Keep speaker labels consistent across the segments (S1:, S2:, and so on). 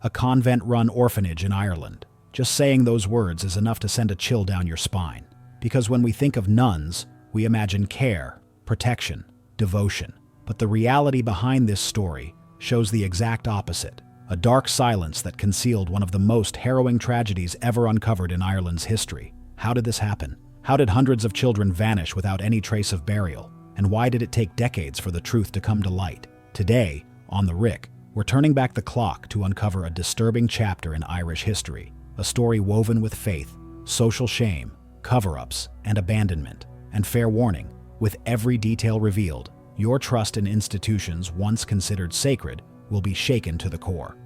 S1: a convent-run orphanage in Ireland. Just saying those words is enough to send a chill down your spine. Because when we think of nuns, we imagine care, protection, devotion. But the reality behind this story shows the exact opposite. A dark silence that concealed one of the most harrowing tragedies ever uncovered in Ireland's history. How did this happen? How did hundreds of children vanish without any trace of burial? And why did it take decades for the truth to come to light? Today, on The Rick, we're turning back the clock to uncover a disturbing chapter in Irish history. A story woven with faith, social shame, cover-ups, and abandonment. And fair warning, with every detail revealed, your trust in institutions once considered sacred will be shaken to the core.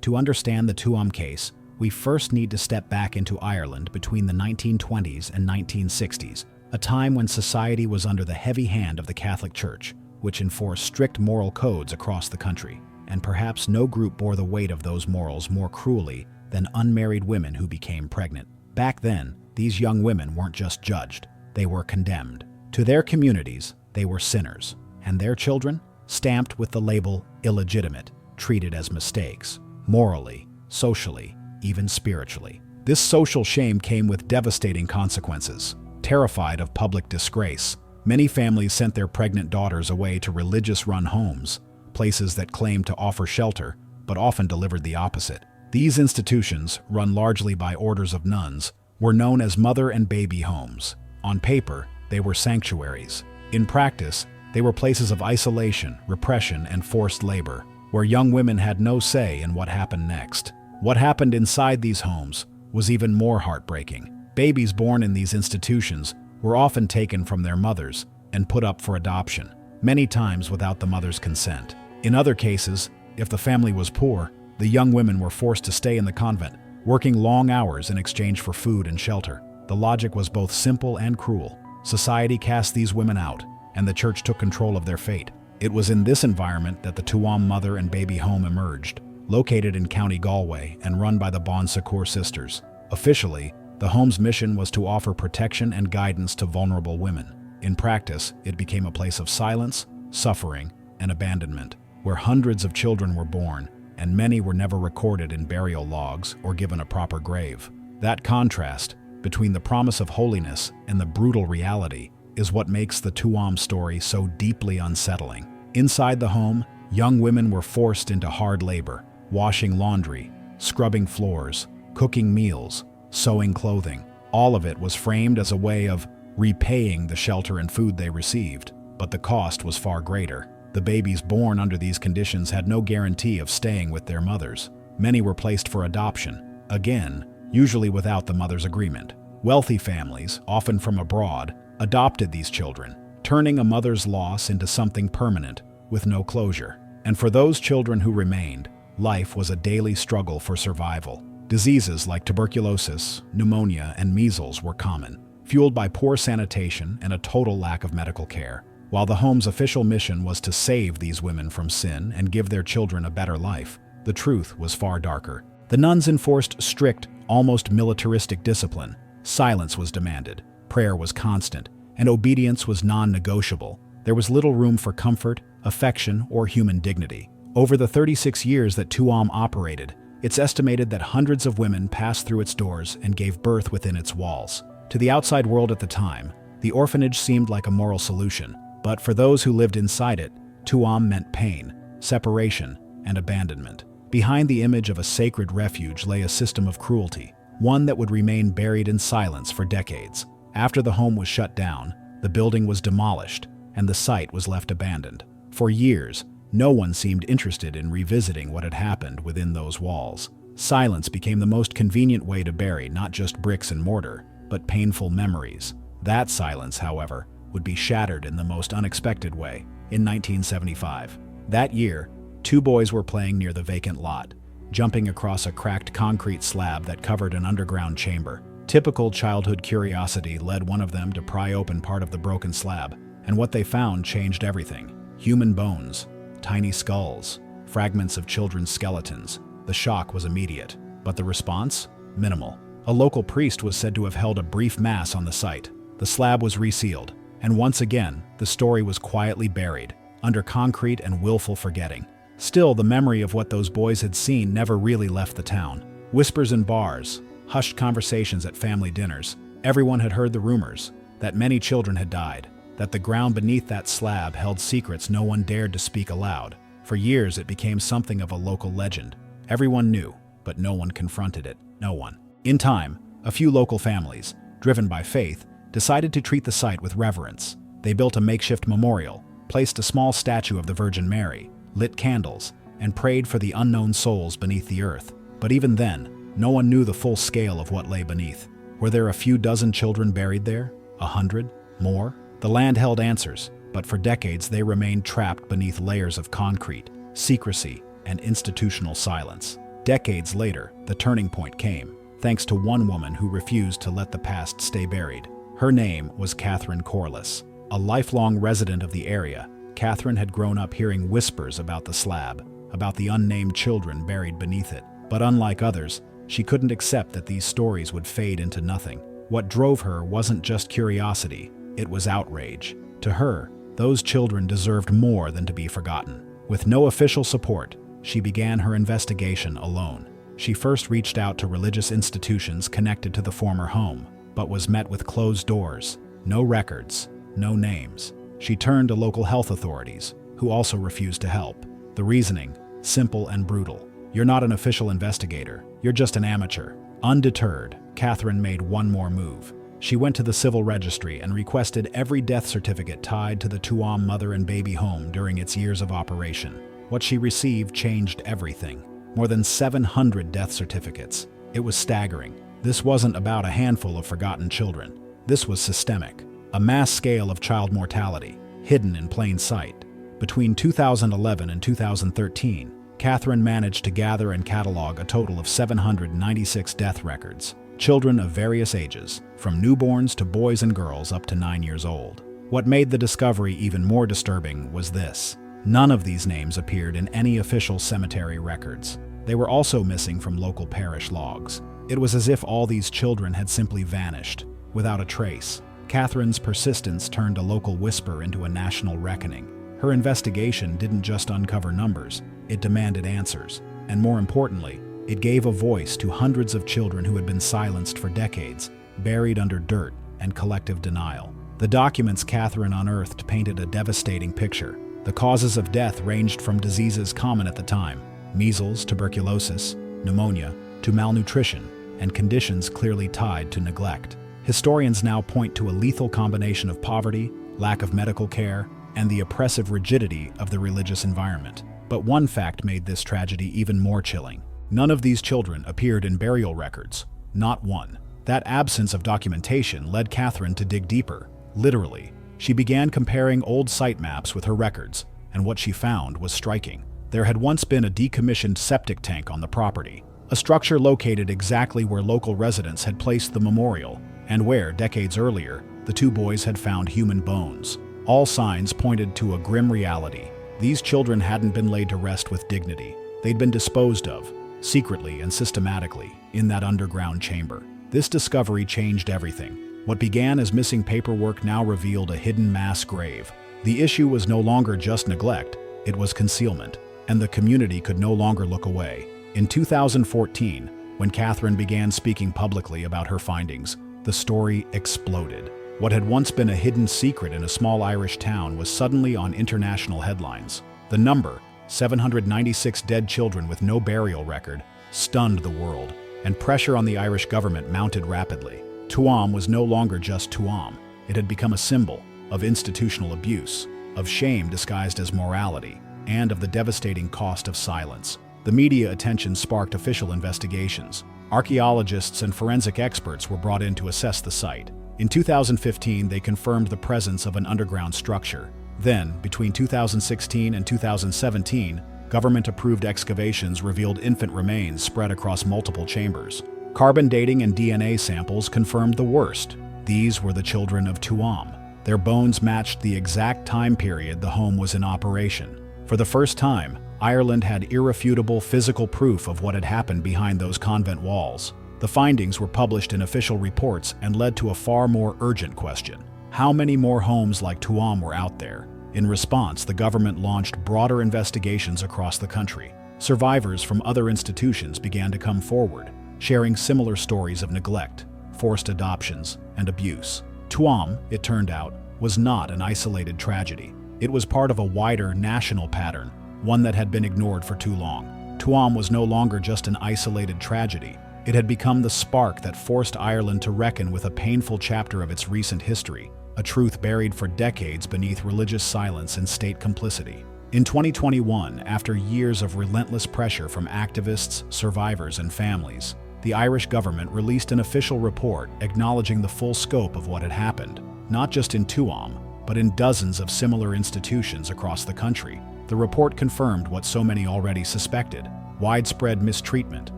S1: To understand the Tuam case, we first need to step back into Ireland between the 1920s and 1960s, a time when society was under the heavy hand of the Catholic Church, which enforced strict moral codes across the country. And perhaps no group bore the weight of those morals more cruelly than unmarried women who became pregnant. Back then, these young women weren't just judged, they were condemned. To their communities, they were sinners, and their children, stamped with the label illegitimate, treated as mistakes, morally, socially, even spiritually. This social shame came with devastating consequences. Terrified of public disgrace, many families sent their pregnant daughters away to religious-run homes, places that claimed to offer shelter, but often delivered the opposite. These institutions, run largely by orders of nuns, were known as mother and baby homes. On paper, they were sanctuaries. In practice, they were places of isolation, repression, and forced labor, where young women had no say in what happened next. What happened inside these homes was even more heartbreaking. Babies born in these institutions were often taken from their mothers and put up for adoption, many times without the mother's consent. In other cases, if the family was poor, the young women were forced to stay in the convent, working long hours in exchange for food and shelter. The logic was both simple and cruel. Society cast these women out, and the church took control of their fate. It was in this environment that the Tuam Mother and Baby Home emerged, located in County Galway and run by the Bon Secours sisters. Officially, the home's mission was to offer protection and guidance to vulnerable women. In practice, it became a place of silence, suffering, and abandonment, where hundreds of children were born, and many were never recorded in burial logs or given a proper grave. That contrast between the promise of holiness and the brutal reality is what makes the Tuam story so deeply unsettling. Inside the home, young women were forced into hard labor, washing laundry, scrubbing floors, cooking meals, sewing clothing. All of it was framed as a way of repaying the shelter and food they received, but the cost was far greater. The babies born under these conditions had no guarantee of staying with their mothers. Many were placed for adoption, again, usually without the mother's agreement. Wealthy families, often from abroad, adopted these children, turning a mother's loss into something permanent, with no closure. And for those children who remained, life was a daily struggle for survival. Diseases like tuberculosis, pneumonia, and measles were common, fueled by poor sanitation and a total lack of medical care. While the home's official mission was to save these women from sin and give their children a better life, the truth was far darker. The nuns enforced strict, almost militaristic discipline. Silence was demanded, prayer was constant, and obedience was non-negotiable. There was little room for comfort, affection, or human dignity. Over the 36 years that Tuam operated, it's estimated that hundreds of women passed through its doors and gave birth within its walls. To the outside world at the time, the orphanage seemed like a moral solution. But for those who lived inside it, Tuam meant pain, separation, and abandonment. Behind the image of a sacred refuge lay a system of cruelty, one that would remain buried in silence for decades. After the home was shut down, the building was demolished, and the site was left abandoned. For years, no one seemed interested in revisiting what had happened within those walls. Silence became the most convenient way to bury not just bricks and mortar, but painful memories. That silence, however, would be shattered in the most unexpected way. In 1975, that year, two boys were playing near the vacant lot, jumping across a cracked concrete slab that covered an underground chamber. Typical childhood curiosity led one of them to pry open part of the broken slab, and what they found changed everything. Human bones, tiny skulls, fragments of children's skeletons. The shock was immediate, but the response? Minimal. A local priest was said to have held a brief mass on the site. The slab was resealed, and once again, the story was quietly buried, under concrete and willful forgetting. Still, the memory of what those boys had seen never really left the town. Whispers in bars, hushed conversations at family dinners. Everyone had heard the rumors that many children had died, that the ground beneath that slab held secrets no one dared to speak aloud. For years, it became something of a local legend. Everyone knew, but no one confronted it. No one. In time, a few local families, driven by faith, decided to treat the site with reverence. They built a makeshift memorial, placed a small statue of the Virgin Mary, lit candles, and prayed for the unknown souls beneath the earth. But even then, no one knew the full scale of what lay beneath. Were there a few dozen children buried there? 100? More? The land held answers, but for decades they remained trapped beneath layers of concrete, secrecy, and institutional silence. Decades later, the turning point came, thanks to one woman who refused to let the past stay buried. Her name was Catherine Corliss. A lifelong resident of the area, Catherine had grown up hearing whispers about the slab, about the unnamed children buried beneath it. But unlike others, she couldn't accept that these stories would fade into nothing. What drove her wasn't just curiosity, it was outrage. To her, those children deserved more than to be forgotten. With no official support, she began her investigation alone. She first reached out to religious institutions connected to the former home, but was met with closed doors, no records, no names. She turned to local health authorities, who also refused to help. The reasoning, simple and brutal. You're not an official investigator, you're just an amateur. Undeterred, Catherine made one more move. She went to the civil registry and requested every death certificate tied to the Tuam mother and baby home during its years of operation. What she received changed everything. More than 700 death certificates. It was staggering. This wasn't about a handful of forgotten children. This was systemic. A mass scale of child mortality, hidden in plain sight. Between 2011 and 2013, Catherine managed to gather and catalog a total of 796 death records. Children of various ages, from newborns to boys and girls up to 9 years old. What made the discovery even more disturbing was this. None of these names appeared in any official cemetery records. They were also missing from local parish logs. It was as if all these children had simply vanished, without a trace. Catherine's persistence turned a local whisper into a national reckoning. Her investigation didn't just uncover numbers, it demanded answers. And more importantly, it gave a voice to hundreds of children who had been silenced for decades, buried under dirt and collective denial. The documents Catherine unearthed painted a devastating picture. The causes of death ranged from diseases common at the time, measles, tuberculosis, pneumonia, to malnutrition, and conditions clearly tied to neglect. Historians now point to a lethal combination of poverty, lack of medical care, and the oppressive rigidity of the religious environment. But one fact made this tragedy even more chilling. None of these children appeared in burial records. Not one. That absence of documentation led Catherine to dig deeper. Literally, she began comparing old site maps with her records, and what she found was striking. There had once been a decommissioned septic tank on the property, a structure located exactly where local residents had placed the memorial, and where, decades earlier, the two boys had found human bones. All signs pointed to a grim reality. These children hadn't been laid to rest with dignity. They'd been disposed of, secretly and systematically, in that underground chamber. This discovery changed everything. What began as missing paperwork now revealed a hidden mass grave. The issue was no longer just neglect, it was concealment, and the community could no longer look away. In 2014, when Catherine began speaking publicly about her findings, the story exploded. What had once been a hidden secret in a small Irish town was suddenly on international headlines. The number, 796 dead children with no burial record, stunned the world, and pressure on the Irish government mounted rapidly. Tuam was no longer just Tuam. It had become a symbol of institutional abuse, of shame disguised as morality, and of the devastating cost of silence. The media attention sparked official investigations. Archaeologists and forensic experts were brought in to assess the site. In 2015, they confirmed the presence of an underground structure. Then, between 2016 and 2017, government-approved excavations revealed infant remains spread across multiple chambers. Carbon dating and DNA samples confirmed the worst. These were the children of Tuam. Their bones matched the exact time period the home was in operation. For the first time, Ireland had irrefutable physical proof of what had happened behind those convent walls. The findings were published in official reports and led to a far more urgent question. How many more homes like Tuam were out there? In response, the government launched broader investigations across the country. Survivors from other institutions began to come forward, sharing similar stories of neglect, forced adoptions, and abuse. Tuam, it turned out, was not an isolated tragedy. It was part of a wider national pattern, one that had been ignored for too long. Tuam was no longer just an isolated tragedy. It had become the spark that forced Ireland to reckon with a painful chapter of its recent history, a truth buried for decades beneath religious silence and state complicity. In 2021, after years of relentless pressure from activists, survivors, and families, the Irish government released an official report acknowledging the full scope of what had happened, not just in Tuam, but in dozens of similar institutions across the country. The report confirmed what so many already suspected: widespread mistreatment,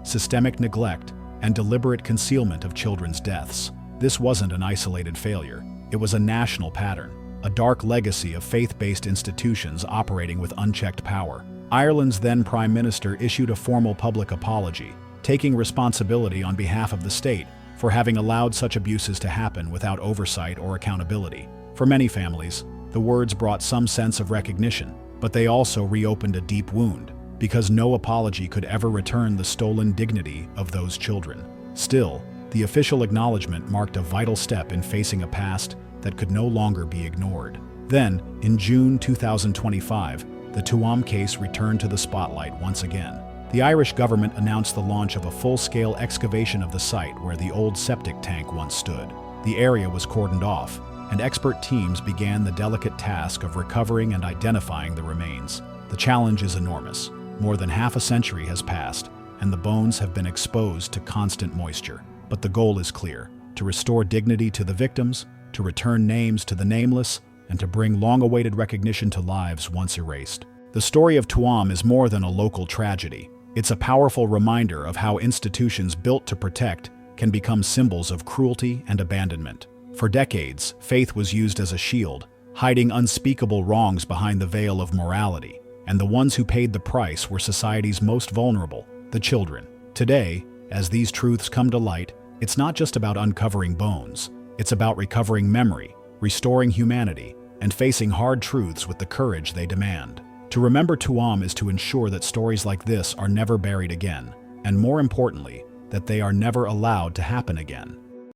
S1: systemic neglect, and deliberate concealment of children's deaths. This wasn't an isolated failure. It was a national pattern, a dark legacy of faith-based institutions operating with unchecked power. Ireland's then Prime Minister issued a formal public apology, taking responsibility on behalf of the state for having allowed such abuses to happen without oversight or accountability. For many families, the words brought some sense of recognition, but they also reopened a deep wound, because no apology could ever return the stolen dignity of those children. Still, the official acknowledgement marked a vital step in facing a past that could no longer be ignored. Then, in June 2025, the Tuam case returned to the spotlight once again. The Irish government announced the launch of a full-scale excavation of the site where the old septic tank once stood. The area was cordoned off, and expert teams began the delicate task of recovering and identifying the remains. The challenge is enormous. More than half a century has passed, and the bones have been exposed to constant moisture. But the goal is clear: to restore dignity to the victims, to return names to the nameless, and to bring long-awaited recognition to lives once erased. The story of Tuam is more than a local tragedy. It's a powerful reminder of how institutions built to protect can become symbols of cruelty and abandonment. For decades, faith was used as a shield, hiding unspeakable wrongs behind the veil of morality. And the ones who paid the price were society's most vulnerable, the children. Today, as these truths come to light, it's not just about uncovering bones. It's about recovering memory, restoring humanity, and facing hard truths with the courage they demand. To remember Tuam is to ensure that stories like this are never buried again, and more importantly, that they are never allowed to happen again.